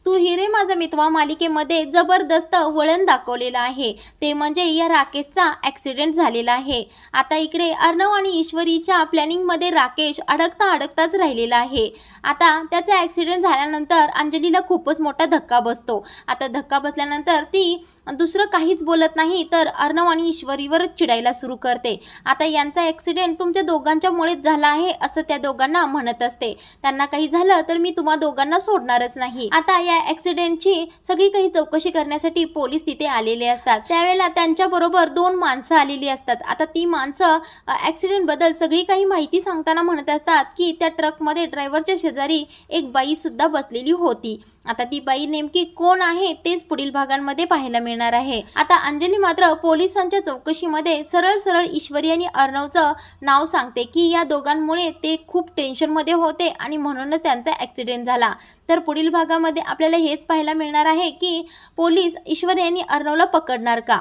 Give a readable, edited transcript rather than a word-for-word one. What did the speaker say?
तू हिरे माझा मितवा मालिकेमध्ये जबरदस्त वळण दाखवलेलं आहे, ते म्हणजे या राकेशचा ॲक्सिडेंट झालेला आहे। आता इकडे अर्णव आणि ईश्वरीच्या प्लॅनिंगमध्ये राकेश अडकताच राहिलेला आहे। आता त्याचा ॲक्सिडेंट झाल्यानंतर अंजलीला खूपच मोठा धक्का बसतो। आता धक्का बसल्यानंतर ती दुसरं काहीच बोलत नाही तर अर्णव आणि ईश्वरीवरच चिडायला सुरू करते। आता यांचा ॲक्सिडेंट तुमच्या दोघांच्यामुळेच झाला आहे असं त्या दोघांना म्हणत असते। त्यांना काही झालं तर मी तुम्हा दोघांना सोडणारच नाही। आता या ॲक्सिडेंटची सगळी काही चौकशी करण्यासाठी पोलीस तिथे आलेले असतात। त्यावेळेला त्यांच्याबरोबर 2 माणसं आलेली असतात। आता ती माणसं ॲक्सिडेंट बद्दल सगळी काही माहिती सांगताना म्हणत असतात की त्या ट्रकमध्ये ड्रायव्हरच्या शेजारी एक बाई सुद्धा बसलेली होती। आता ती बाई नेमकी कोण आहे तेच पुढील भागांमध्ये पाहायला मिळणार आहे। आता अंजली मात्र पोलिसांच्या चौकशीमध्ये सरळ ईश्वरी आणि अर्णवचं नाव सांगते की या दोघांमुळे ते खूप टेन्शनमध्ये होते आणि म्हणूनच त्यांचा ॲक्सिडेंट झाला। तर पुढील भागामध्ये आपल्याला हेच पाहायला मिळणार आहे की पोलीस ईश्वरी आणि अर्णवला पकडणार का।